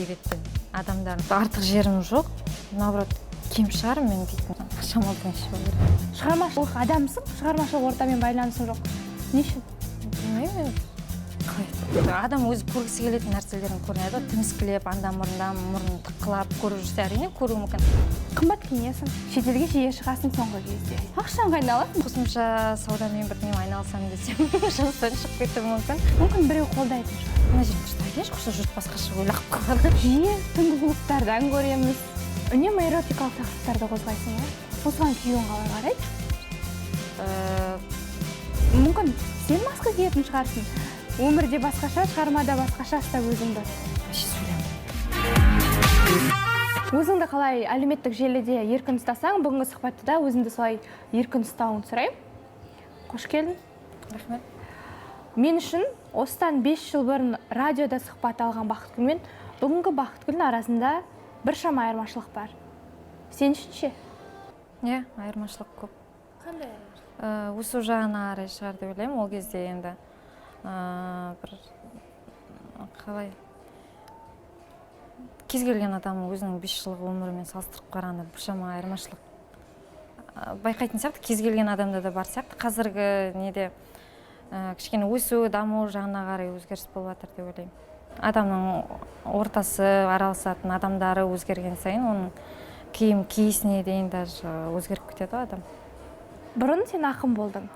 береді. Адамдардың артық жерім жоқ, наоборот, кем шығар мен дейтін. Шамалдан іше болар. Шығармашылық адамсың, шығармашылық ортамен байланысың жоқ. Не үшін? Білмеймін. Адам өзі көргісі келетін нәрселерін көрінеді. Тіміскілеп, анда мұрнын тыққылап көріп жүрсе, әрине көруі мүмкін. Қымбат киінесің, шетелге жиі шығасың соңғы кезде. Ақшаң қайналасың? Қосымша саудамен бірдеңе айналысам десем, жұмыстан шығып кетуі мүмкін. Мүмкін біреу қолдайтын шығар. Мына жерде ұстайды, қоса жұрт басқаша ойлап қалады. Жиі түнгі клубтардан көреміз. Үнемі эротикалық тақырыптарды қозғайсың, иә? Осыған күйеуің қалай қарайды? Мүмкін сен маска киетін шығарсың. Өмірде басқаша, шығармада басқаша ұстап өзіңді. Өзіңді қалай әлеуметтік желіде еркін ұстасаң, бүгінгі сұхбатта өзіңді солай еркін ұстауыңды сұраймын. Қош келдің. Рахмет. Мен үшін осыдан 5 жыл бұрын радиода сұхбат алған Бақытгүл мен бүгінгі Бақытгүлдің арасында біршама айырмашылық бар. Сен үшін ше? Иә, айырмашылық көп. Қандай айырмашылық? Өсу жағына қарай шығар деп ойлаймын. Ол кезде енді бір қалай кез келген адам өзінің 5 жылғы өмірімен салыстырып қарағанда біршама айырмашылық байқайтын сияқты. Кез келген адамда да бар сияқты. Қазіргі неде кішкене өсу, даму жағына қарай өзгеріс болып жатыр деп ойлаймын. Адамның ортасы, араласатын адамдары өзгерген сайын, оның киім киісіне дейін даже өзгеріп кетеді адам. Бұрын сен ақын болдың,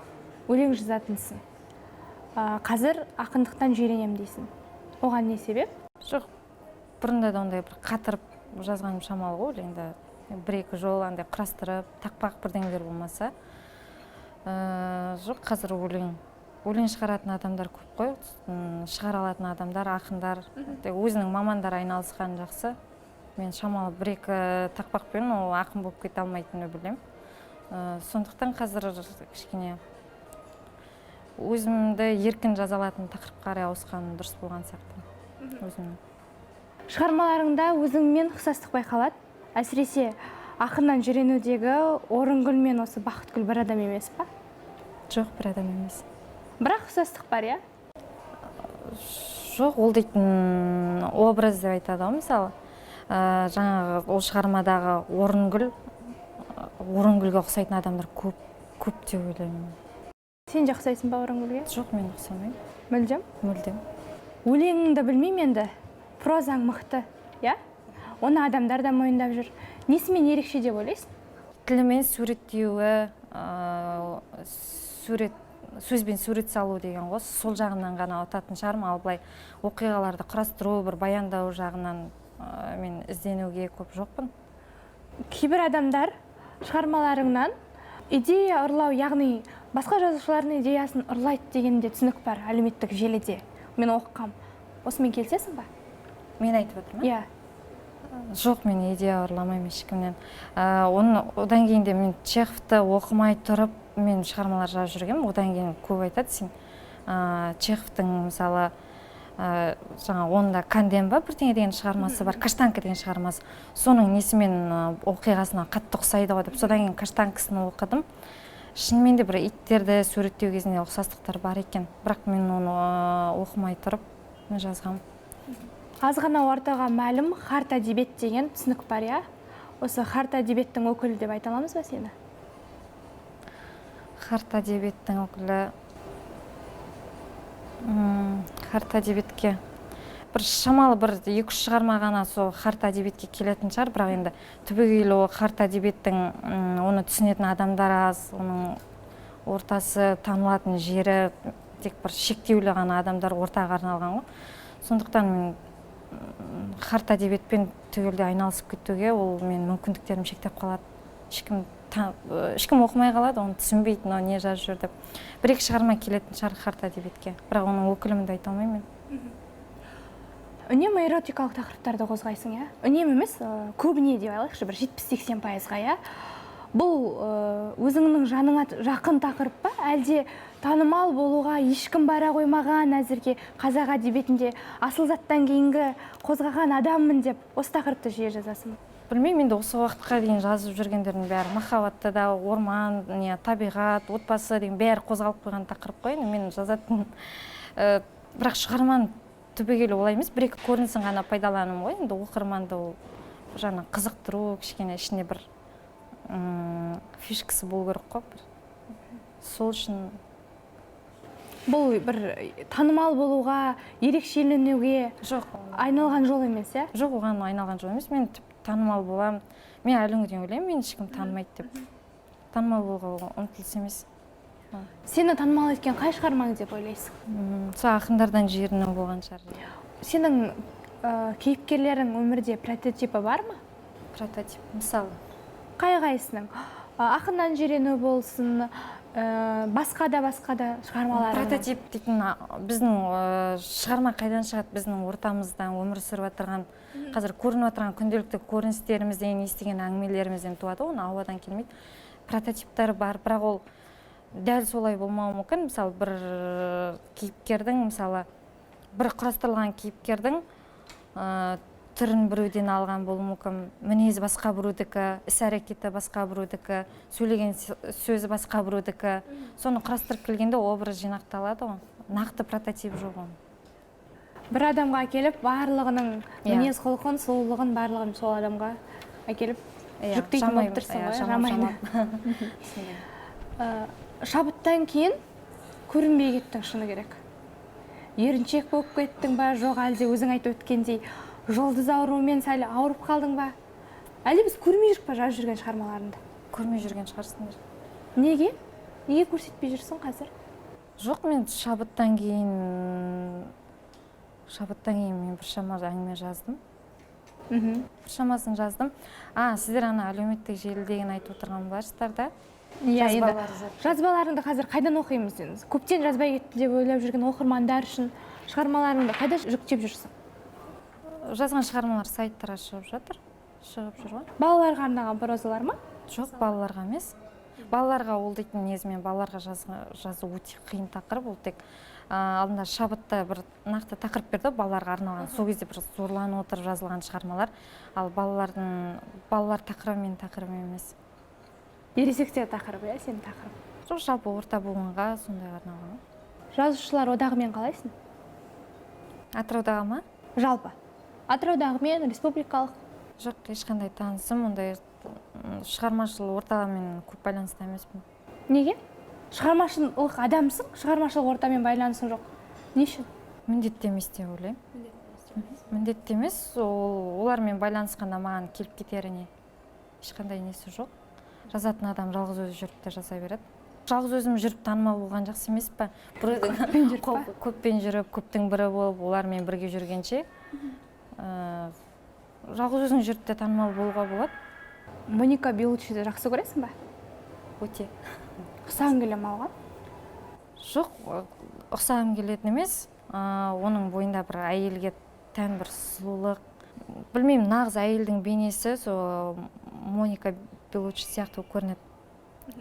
өлең жазатынсың. Қазір ақындықтан жүйренем дейсің. Оған не себеп? Жоқ, бұрында да ондай бір қатырып жазғаным шамалы ғой, өлеңді. Бір-екі жол андай құрастырып, тақпақ бірдеңелер болмаса. Жоқ, қазір өлең шығаратын адамдар көп қой. Шығара алатын адамдар, ақындар, өзінің мамандары айналысқан жақсы. Мен шамалы бір-екі тақпақпен ол ақын болып кете алмайтынын білем. Сондықтан қазір кішкене өзімді еркін жаза алатын тақырыпқа қарай ауысқан дұрыс болған сияқты. Өзімнің. Шығармаларыңда өзіңмен ұқсастық байқалады. Әсіресе ақыннан жүйренудегі Орынгүл мен осы Бақытгүл бір адам емес па? Жоқ, бір адам емес. Бірақ ұқсастық бар, иә? Жоқ, ол дейтін образ деп айтады ғой, мысалы. Жаңағы ол шығармадағы Орынгүлге ұқсайтын адамдар көп деп ойлаймын. Сен де ұқсайсың ба Орынгүлге? Жоқ, мен ұқсамаймын. Мүлдем? Мүлдем. Өлеңіңді білмеймін енді. Прозаң мықты, иә? Оны адамдар да мойындап жүр. Несімен ерекше деп ойлайсың? Тілімен суреттеуі, сөзбен сурет салу деген ғой, сол жағынан ғана ұтатын шығармын. Ал былай оқиғаларды құрастыру, бір баяндау жағынан мен ізденуге көп жоқпын. Кейбір адамдар шығармаларыңнан идея ұрлау, яғни басқа жазушылардың идеясын ұрлайды дегенде түсінік бар әлеуметтік желіде. Мен оқығам. Осымен келісесің ба? Мен айтып отырмын. Иә. Жоқ, мен идея ұрламаймын ешкімнен. Одан кейін де мен Чеховты оқымай тұрып, мен шығармалар жазып жүргенмін. Одан кейін көп айтады сен. Чеховтың мысалы жаңа онда Кандем ба бірдеңе деген шығармасы бар, Каштанка деген шығармасы. Соның несімен оқиғасына қатты ұқсайды ғой деп, содан кейін Каштанкасын оқыдым. Шынымен де бір иттерді суреттеу кезінде ұқсастықтар бар екен. Бірақ мен оны оқымай тұрып жазғам. Аз ғана ортаға мәлім харт әдебиет деген түсінік бар, иә? Осы харт әдебиеттің өкілі деп айта аламыз ба сені? Харт әдебиеттің өкілі харт әдебиетке бір шамалы бір 2-3 шығарма ғана сол харт әдебиетке келетін шығар, бірақ енді түбегейлі харт әдебиеттің оны түсінетін адамдар аз, оның ортасы танылатын жері тек бір шектеулі ғана адамдар ортаға арналған ғой. Сондықтан мен харт әдебиетпен түгелде айналысып кетуге ол мен мүмкіндіктерім шектеп қалады. Ешкім оқымай қалады, оны түсінбейтін, не жазып жүр деп. Бір-екі шығарма келетін шығар харт әдебиетке, бірақ оның өкілімді айта алмаймын мен. Үнемі эротикалық тақырыптарды қозғайсың, иә? Үнемі емес, көбіне деп айлықшы, бір 70-80%-ға, иә? Бұл өзіңнің жаныңа жақын тақырып па? Әлде танымал болуға ешкім бара қоймаған әзірге қазақ әдебиетінде асыл заттан кейінгі қозғаған адаммын деп осы тақырыпты жиі жазасың? Білмеймін, енді осы уақытқа дейін жазып жүргендердің бәрі махаббатты да, орман, табиғат, отбасы деген бәрі қозғалып қойған тақырып қой. Мен жазатын, бірақ шығарманы түбегейлі олай емес, бір-екі көрінісін ғана пайдаланым ғой. Енді оқырманды ол жаңа қызықтыру, кішкене ішінде бір фишкасы болу керек қой. Сол үшін бұл бір танымал болуға, ерекшеленуге жоқ, айналған жол емес, иә? жоқ, оған айналған жол емес. Мен танымал боламын. Мен әлі күнге дейін ойлаймын, мені ешкім танымайды деп. Танымал болуға ұмтылыс емес. Сені танымал еткен қай шығармаң деп ойлайсың? Сол ақындардан жерінің болған шығар. Сенің кейіпкерлерің өмірде прототипі бар ма? Прототип, мысалы. Қай-қайсының? Ақыннан жирену болсын, басқа да шығармаларың. Прототип дейтін біздің шығарма қайдан шығады? Біздің ортамыздан өмір сүріп отырған, қазір көрініп отырған күнделікті көріністерімізден, естіген әңгімелерімізден туады, оны ауадан келмейді. Прототиптер бар, бірақ ол дәл солай болмауы мүмкін. Мысалы, бір кейіпкердің, мысалы, бір құрастырылған кейіпкердің түрін біреуден алған болуы мүмкін, мінезі басқа біреудікі, іс-әрекеті басқа біреудікі, сөйлеген сөзі басқа біреудікі. Соны құрастырып келгенде образ жинақталады ғой. Нақты прототип жоқ оның. Бір адамға келіп, барлығының мінез құлқын, сұлулығын барлығын сол адамға әкеліп жүктейтін болып тұрсың ғой, жамайды. Шабыттан кейін көрінбей кеттің, шыны керек. Еріншек болып кеттің ба, жоқ әлде өзің айтып өткендей жұлдыз ауруымен сәл ауырып қалдың ба? Әлде біз көрмей жүрік па жазып жүрген шығармаларында? Көрмей жүрген шығарсыңдар. Неге? Неге көрсетпей жүрсің қазір? Жоқ, мен шабыттан кейін мен біршама әңгіме жаздым. Біршамасын жаздым. Сіздер ана әлеуметтік желідеген айтып отырған боларсыздар да? Жазбаларыңды қазір қайдан оқимыз? Көптен жазбай кетті деп ойлап жүрген оқырмандар үшін шығармаларыңды қайда жүктеп жүрсің? Жазған шығармалар сайттарға шығып жүр ғой. Балаларға арнаған прозалар ма? Жоқ, балаларға емес. Балаларға ол дейтін негізімен балаларға жазу өте қиын тақырып. Ол тек алдында шабытта бір нақты тақырып берді, балаларға арналған. Сол кезде бір зорланып отырып жазылған шығармалар. Ал балалар тақырыбы мен тақырыбым емес. Ересектер тақырыбы, иә, сенің тақырыбың? Жоқ, жалпы орта буынға сондай арналған. Жазушылар одағымен қалайсың? Атыраудағы ма? Жалпы. Атыраудағымен, республикалық? Жоқ, ешқандай танысым, ондай шығармашылық ортамен көп байланысты емеспін. Неге? Шығармашылық адамсың, шығармашылық ортамен байланысың жоқ. Не үшін? Міндетті емес деп ойлаймын. Міндетті емес, олармен байланысқанда маған келіп кетеріне ешқандай несі жоқ. Жазатын адам жалғыз өзі жүріп те жаза береді. Жалғыз өзім жүріп танымал болған жақсы емес па? Көппен жүріп, көптің бірі болып, олармен бірге жүргенше жалғыз өзің жүріп те танымал болуға болады. Моника Беллуччиді жақсы көресің ба? Өте. Ұқсағың келе ме оған? Жоқ, ұқсағым келетін емес. Оның бойында бір әйелге тән бір сұлулық. Білмеймін, нағыз әйелдің бейнесі сол Моника Беллуччи сияқты көрінеді.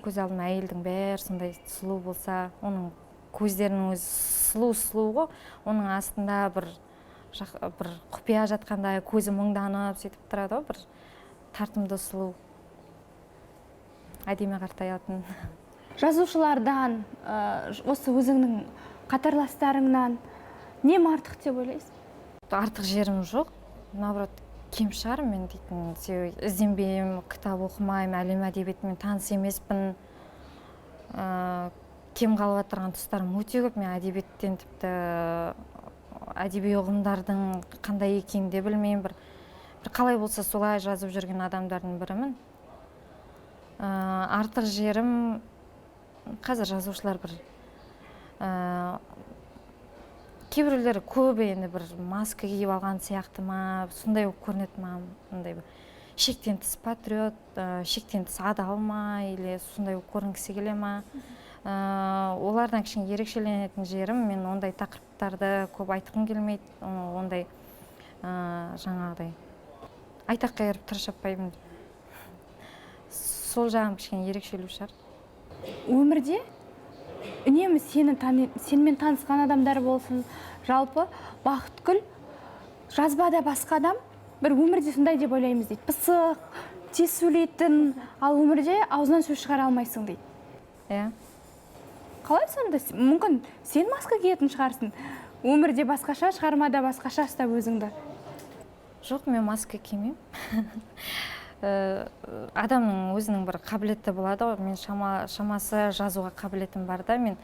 Көз алдыма әйелдің бәрі сондай сұлу болса, оның көздерінің өзі сұлу ғой, оның астында бір құпия жатқандай, көзі мұңданып сөйтіп тұрады ғой, бір тартымды сұлу, әдемі қартаятын. Жазушылардан, осы өзіңнің қатарластарыңнан нем артық деп ойлайсың? Артық жерім жоқ, наоборот, кем шығар мен дейтін, ізденбеймін, кітап оқымаймын, әлем әдебиетімен таныс емеспін. Кем қалып отырған тұстарым өте көп. Мен әдебиеттен тіпті әдеби ұғымдардың қандай екенін де білмеймін. Бір қалай болса солай жазып жүрген адамдардың бірімін. Артық жерім, қазір жазушылар бір кейбіреулері көбі енді бір маска киіп алған сияқты ма, сондай көрінеді ма, шектен тыс патриот, шектен тыс адал ма, или сондай көрінгісі келе ма. Олардан кішкене ерекшеленетін жерім, мен ондай тақырыптарды көп айтқым келмейді, ондай жаңағыдай айтаққа еріп тырышаппаймын. Сол жағым кішкене ерекшелеу шығар. Өмірде үнемі сенімен танысқан адамдар болсын, жалпы Бақытгүл жазбада басқа адам, бір өмірде сондай деп ойлаймыз дейді. Пысық, тез сөйлейтін, ал өмірде аузынан сөз шығара алмайсың дейді. Иә. Қалай сонда? Мүмкін сен маска киетін шығарсың. өмірде басқаша, шығармада басқаша ұстап өзіңді? Жоқ, мен маска кимеймін. Адамның өзінің бір қабілеті болады ғой. Мен шамасы жазуға қабілетім бар да, мен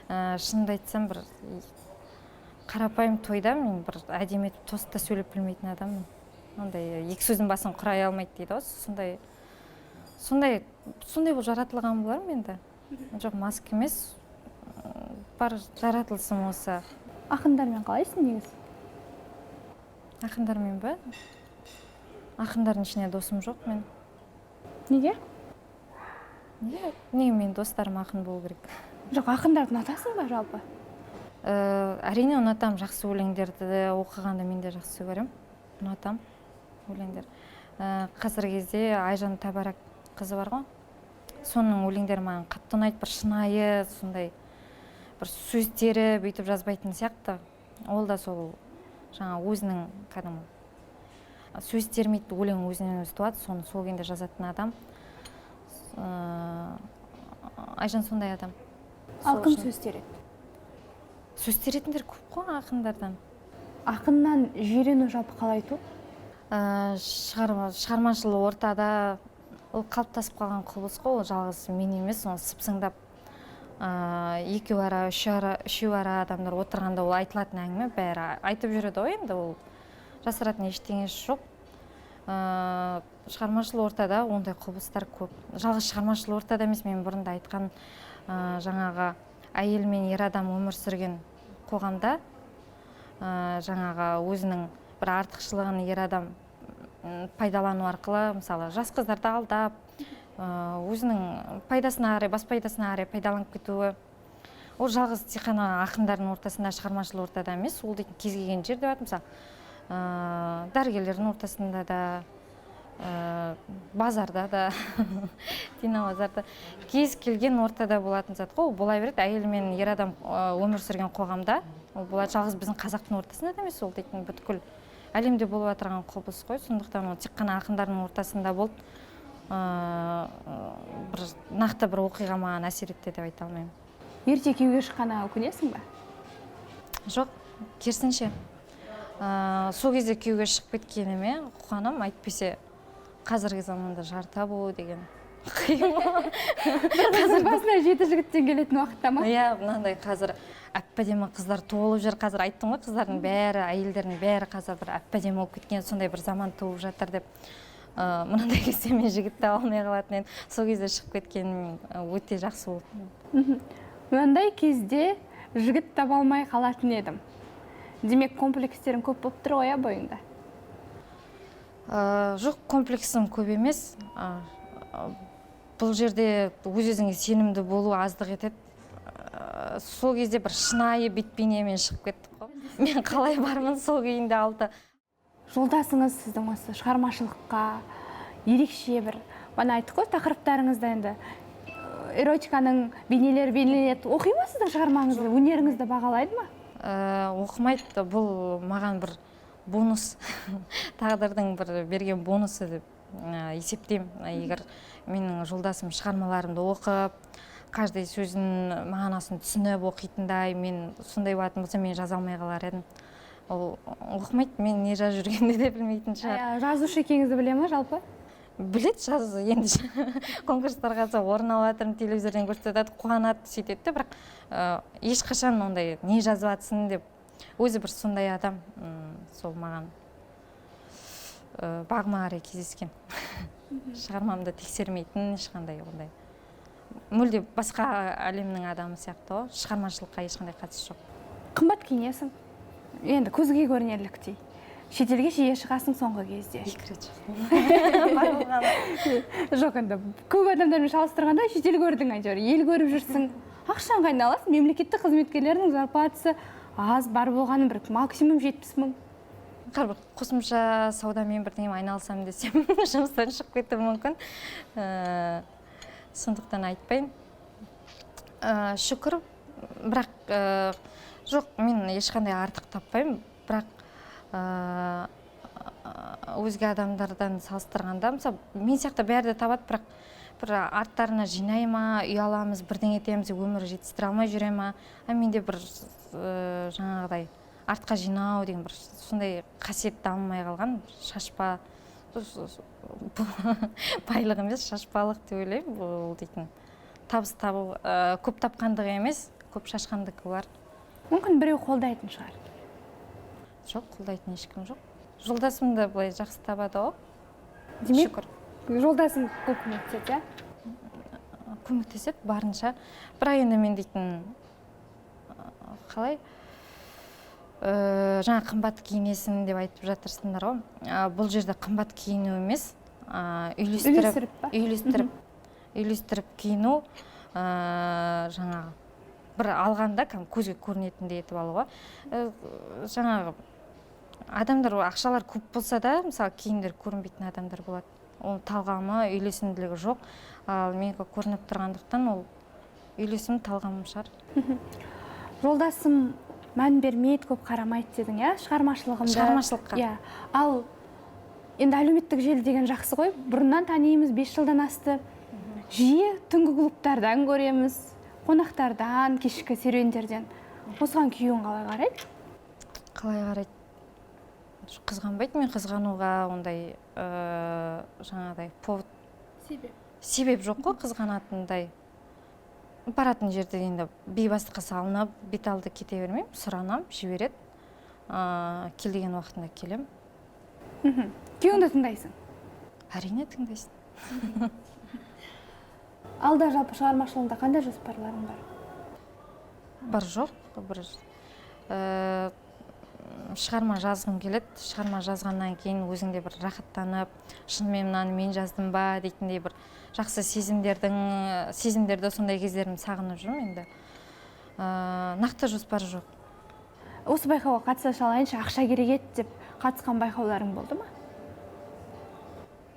шынымды айтсам бір қарапайым тойда мен бір әдемі етіп тосты сөйлеп білмейтін адаммын. Ондай екі сөздің басын құрай алмайды дейді ғой. Сондай болып жаратылған болар менде. Жоқ, маска емес, бар жаратылысым осы. Ақындармен қалайсың негізі? Ақындармен ба? Ақындардың ішіне досым жоқ мен. Неге? Неге мен достарым ақын болу керек? Жоқ, ақындарды ұнатасың ба жалпы? Әрине ұнатам, жақсы өлеңдерді оқығанды мен де жақсы көремін. Ұнатам өлеңдер. Қазіргі кезде Айжан Табарак қызы бар ғой. Соның өлеңдері маған қатты ұнайды, бір шынайы, сондай бір сөздері бүйтіп жазбайтын сияқты. Ол да сол жаңа өзінің кәдімгі сөз термейді, өлең өзінен өзі туады, соны сол күйінде жазатын адам. Айжан сондай адам. Ал кім сөз тереді? Сөз теретіндер көп қой ақындардан. Ақыннан жирену жалпы қалай туды? Шығармашыл ортада ол қалыптасып қалған құбылыс қой, ол жалғыз мен емес, оны сыпсыңдап екеу ара, үшеу ара адамдар отырғанда ол айтылатын әңгіме, бәрі айтып жүреді ғой, енді ол жасыратын ештеңесі жоқ. Шығармашыл ортада ондай құбылыстар көп. Жалғыз шығармашыл ортада емес, мен бұрында айтқан жаңағы әйел мен ер адам өмір сүрген қоғамда жаңағы өзінің бір артықшылығын ер адам пайдалану арқылы, мысалы, жас қыздарды алдап, өзінің пайдасына қарай, бас пайдасына қарай пайдаланып кетуі. Ол жалғыз тек қана ақындардың ортасында, шығармашыл ортада емес, ол дейтін кез келген жерде болады, мысалы, дәрігерлердің ортасында да, базарда да, базарда, кез келген ортада болатын зат қой, ол бола береді. Әйел мен ер адам өмір сүрген қоғамда, ол болады, жалғыз біздің қазақтың ортасында да емес, ол дейтін бүткіл әлемде болып отырған құбылыс қой. Сондықтан ол тек қана ақындардың ортасында болып, бір нақты бір оқиға маған әсер етті деп айта алмаймын. Ерте күйеуге шыққанға өкінесің ба? Жоқ, керісінше. Сол кезде күйеуге шығып кеткеніме қуанам, әйтпесе қазіргі заманда жар табу деген қиын. Қазір басына 7 жігіттен келетін уақытта ма? Иә, мынандай қазір әп-әдемі қыздар толып жүр. Қазір айттым ғой, қыздардың бәрі, әйелдердің бәрі қазір бір әп-әдемі болып кеткен, сондай бір заман туып жатыр деп. Мынандай кезде мен жігіт таба алмай қалатын едім. Сол кезде шығып кеткенім өте жақсы болды. Мынандай кезде жігіт таба алмай қалатын едім. Демек, комплекстерің көп болып тұр ғой бойыңда? Жоқ, комплексім көп емес. Бұл жерде өз-өзіңе сенімді болу аздық етеді. Сол кезде бір шынайы бет-бейнемен шығып кеттік қой. Мен қалай бармын сол күйінде алды. Жолдасыңыз сіздің осы шығармашылыққа ерекше бір, бана айттық қой, тақырыптарыңызда енді эротиканың бейнелері бейнеленеді. Оқи ма сіздің шығармаңызды, өнеріңізді бағалайды ма? Оқымайды, бұл маған бір бонус, тағдырдың бір берген бонусы деп есептеймін. Егер менің жолдасым шығармаларымды оқып, каждый сөзін мағынасын түсініп оқитындай, мен сондай болатын болса, мен жаза алмай қалар едім. Ол оқымайды, мен не жазып жүргенде де білмейтін шығар. Жазушы екеніңізді біле ме жалпы? Біледі, жазу енді конкурстарға орын алатырмын, телевизордан көрсетеді, қуанады, сөйтеді, бірақ ешқашан ондай не жазып жатсың деп өзі бір сондай адам, сол маған бағыма қарай кездескен. Шығармамды тексермейтін, ешқандай ондай. Мүлде басқа әлемнің адамы сияқты ғой, шығармашылыққа ешқандай қатысы жоқ. Қымбат киінесің? Енді көзге көрінерліктей. Шетелге жиі шығасың соңғы кезде? 2 рет шығдым. Жоқ, енді көп адамдармен салыстырғанда шетел көрдің әйтеуір, ел көріп жүрсің. Ақшаң қайдан аласың? Мемлекеттік қызметкерлердің зарплатасы аз, бар болғаны бір максимум 70 мың. Бір қосымша саудамен бірдеңе айналысам десем, жұмыстан шығып кетуі мүмкін. Сондықтан айтпайын. Шүкір, бірақ жоқ, мен ешқандай артық таппаймын, бірақ өзге адамдардан салыстырғанда, мысалы, мен сияқты бәрі де табады, бірақ бір арттарына жинай ма, ұяламыз, бірдеңе етеміз, өмірі жетістіре алмай жүре ма, менде бір жаңағыдай артқа жинау деген бір сондай қасиет дамымай қалған. Шашпа байлық емес, шашпалық деп ойлаймын. Бұл дейтін табыс табу көп тапқандығы емес, көп шашқандығы бар. Мүмкін біреу қолдайтын шығар. Жоқ, қолдайтын ешкім жоқ. Жолдасымды былай жақсы табады ғой. Демек, Шүкір. жолдасың көп көмектеседі, иә? Көмектеседі барынша. Бірақ енді мен дейтін қалай жаңа қымбат киінесің деп айтып жатырсыңдар ғой. Бұл жерде қымбат киіну емес, үйлестіріп киіну, жаңағы бір алғанда көзге көрінетіндей етіп алуға. Жаңағы адамдар ақшалар көп болса да, мысалы киімдер көрінбейтін адамдар болады. Ол талғамы, үйлесімділігі жоқ. Ал менікі көрініп тұрғандықтан ол үйлесім талғамым шығар. Жолдасым мән бермейді, көп қарамайды дедің, иә? Шығармашылыққа. Иә. Ал енді әлеуметтік желі деген жақсы ғой. Бұрыннан танимыз, 5 жылдан асты. Жиі түнгі клубтардан көреміз, қонақтардан, кешкі серуендерден. Осыған күйеуің қалай қарайды? Қалай қарайды? Қызғанбайды, мен қызғануға ондай жаңағыдай повод себеп жоқ қой қызғанатындай. Баратын жерде енді бейбастыққа салынып, бет алды кете бермеймін, сұранам, жібереді. Кел деген уақытында келем. Күйеуіңді тыңдайсың? Әрине тыңдайсың. Алда жалпы шығармашылығында қандай жоспарларың бар? Бар жоқ, бір шығарма жазғым келеді. Шығарма жазғаннан кейін өзіңде бір рахаттанып, шынымен мынаны мен жаздым ба дейтіндей бір жақсы сезімдерді сондай кездерім сағынып жүрмін енді. Нақты жоспар жоқ. Осы байқауға қатыса салайыншы, ақша керек еді деп қатысқан байқауларың болды ма?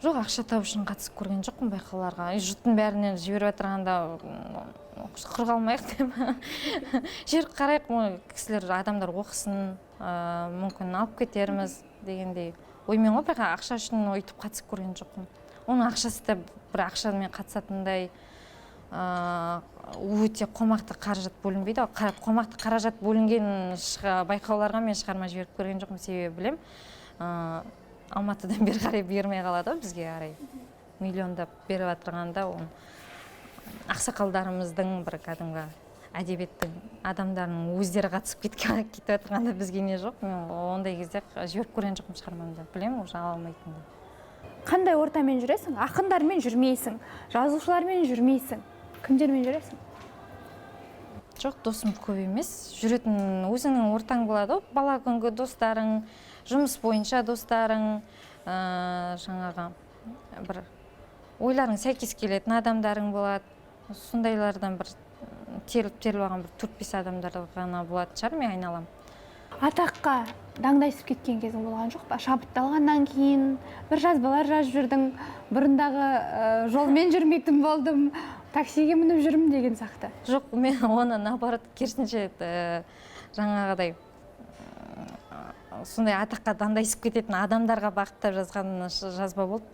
Жоқ, ақша табу үшін қатысып көрген жоқпын байқауларға. Жұрттың бәрінен жіберіп отырғанда құр қалмайық деп. Жер қарайық, кісілер, адамдар оқысын, мүмкін алып кетерміз дегендей оймен ғой, бірақ ақша үшін өйтіп қатысып көрген жоқпын. Оның ақшасы да бір ақшамен қатысатындай өте қомақты қаражат бөлінбейді. Қомақты қаражат бөлінген байқауларға мен шығарма жіберіп көрген жоқпын, себебі білем. Алматыдан бері қарай бермей қалады бізге қарай. Миллиондап беріп отырғанда ақсақалдарымыздың бір кәдімгі әдебиеттің адамдарының өздері қатысып кетіп отырғанда бізге не жоқ. Мен ондай кезде жіберіп көрген жоқпын шығармамды. Білем, уже ала алмайтынды. Қандай ортамен жүресің? Ақындармен жүрмейсің, жазушылармен жүрмейсің. Кімдермен жүресің? Жоқ, досым көп емес. Жүретін өзіңнің ортаң болады, бала күнгі достарың, жұмыс бойынша достарың, жаңағы бір ойларың сәйкес келетін адамдарың болады. Сондайлардан бір теріліп алған бір 4-5 адамдар ғана болады шығар, мен айналам. Атаққа даңдайсып кеткен кезің болған жоқ па? Шабытталғаннан кейін бір жазбалар жазып жүрдің, бұрындағы жолмен жүрмейтін болдым, таксиге мініп жүрмін деген сияқты. Жоқ, мен оны наоборот керісінше жаңағыдай сондай атаққа даңдайсып кететін адамдарға бағыттап жазған жазба болды.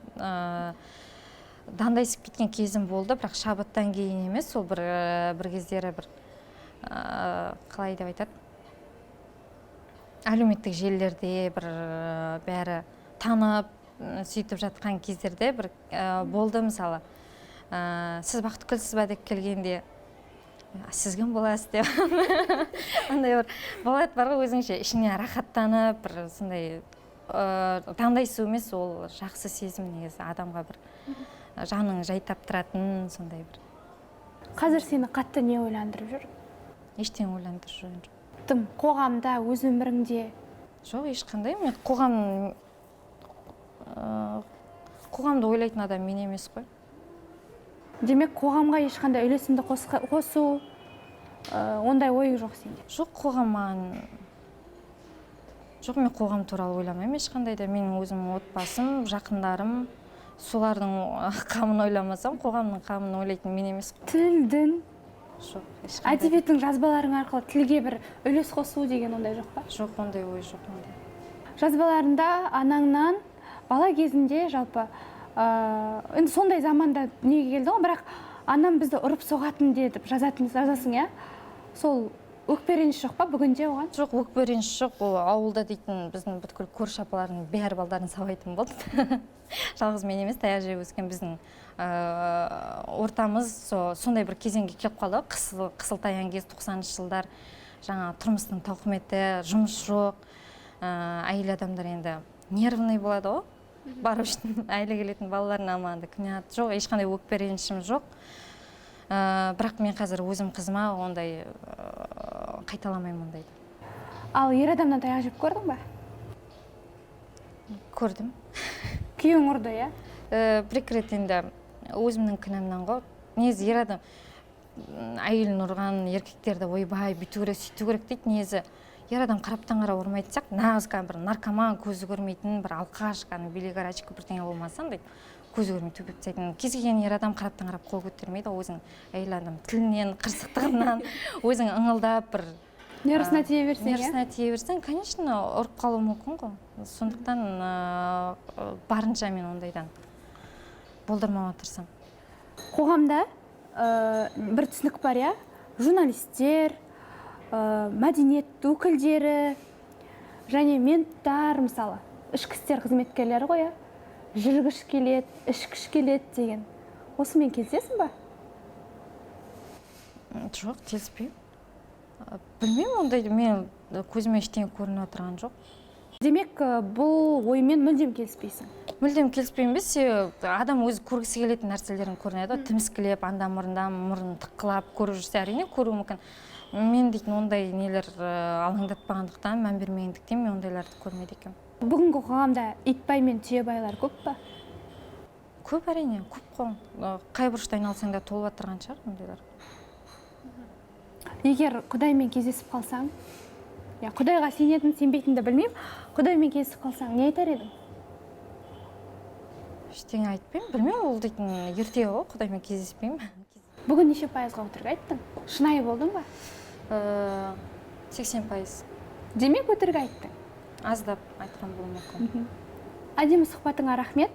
Даңдайсып кеткен кезім болды, бірақ шабыттан кейін емес, сол бір кездері бір қалай деп айтады, әлеуметтік желілерде бір бәрі танып сөйтіп жатқан кездерде бір болды. Мысалы сіз Бақтықүлсіз ба деп келгенде сіз кім боласыз деп андай бір болады бар ғой, өзіңше ішіңе рахаттанып бір сондай таңдайсу емес, ол жақсы сезім негізі, адамға бір жаның жай таптыратын сондай бір. Қазір сені қатты не ойландырып жүр? Ештеңе ойландырып жүрген жоқ. Қоғамда, өз өміріңде? Жоқ, ешқандай. Мен қоғамды ойлайтын адам мен емес қой. Демек, қоғамға ешқандай үлесімді қосу, ондай ойы жоқ сенде? Жоқ, мен қоғам туралы ойламаймын ешқандай да. Менің өзімнің отбасым, жақындарым, солардың қамын ойламасам, қоғамның қамын ойлайтын мен емес қой. Тіл, дін? Жоқ, ешқандай. Әдебиеттің жазбаларың арқылы тілге бір үлес қосу деген ондай жоқ па? Жоқ, ондай ой жоқ. Жазбаларында анаңнан бала кезінде жалпы енді сондай заманда дүниеге келді ғой, бірақ анам бізді ұрып соғатын деп жазасың, иә? Сол өкпе реніш жоқ па бүгінде оған? Жоқ, өкпе реніш жоқ. Ол ауылда дейтін біздің бүткіл көрші апалардың бәрі балдарын сабайтын болды. Жалғыз мен емес, таяқ жеп өскен біздің ортамыз сондай бір кезеңге келіп қалды. Қысылтаяң кез 90-шы жылдар, жаңа тұрмыстың тауқыметі, жұмыс жоқ, әйел адамдар енді нервный болады ғой. Бару үшін әйелі келетін балаларын аманды кінәт жоқ, ешқандай өкпе ренішім жоқ. Бірақ мен қазір өзім қызыма ондай қайталамаймын ондайды. Ал ер адамнан таяқ жеп көрдің ба? Көрдім. Күйеуің ұрды, иә? Бір рет енді өзімнің кінәмнан ғой. Негізі ер адам әйелін ұрған еркектерді ойбай бүйту керек, сөйту керек дейді. Негізі ер адам қараптан қарап ұрмайтын сияқты, нағыз бір наркоман, көзі көрмейтін, бір алқаш, билік арачка бірдеңе болмасам дейді. Көзі көрмей төпеп тастайтын. Кез келген ер адам қараптан қарап қол көтермейді, өзің әйел адам тілінен, қырсықтығынан, өзің ыңылдап бір Нервісіне тие берсең, нервісіне тие берсең, конечно, ұрып қалуы мүмкін ғой. Сондықтан барынша мен ондайдан болдырмауға тырысамын. Қоғамда бір түсінік бар, иә? Журналистер, мәдениет өкілдері және менттар, мысалы, ішкі істер қызметкерлері ғой, иә? Жүргіш келеді, ішкіш келеді деген. Осымен келісесің ба? Жоқ, келіспеймін. Білмеймін, ондайды мен көзіме ештеңе көрініп отырған жоқ. Демек, бұл оймен мүлдем келіспейсің? Мүлдем келіспеймін бе, себебі адам өзі көргісі келетін нәрселерін көрінеді, тіміскілеп, мұрын тыққылап көріп жүрсе, әрине көру мүмкін. Мен дейтін ондай нелер алаңдатпағандықтан, мән бермегендіктен мен ондайларды көрмеді екенмін. Бүгінгі қоғамда итбай мен түйебайлар көп па? Көп, әрине, көп қой. Қай бұрышта айналсаң да толып отырған шығар ондайлар. Егер Құдаймен кездесіп қалсаң, Құдайға сенетін, сенбейтінді білмеймін, Құдаймен кездесіп қалсаң, не айтар едің? Ештеңе айтпаймын, білмеймін, ол дейтін ертегі ғой, Құдаймен кездеспеймін. Бүгін неше пайызға өтірік айттың? Шынайы болдың ба? 80%. Демек өтірік айттың? Аздап айтқан болуы мүмкін. Әдемі сұхбатыңа рахмет.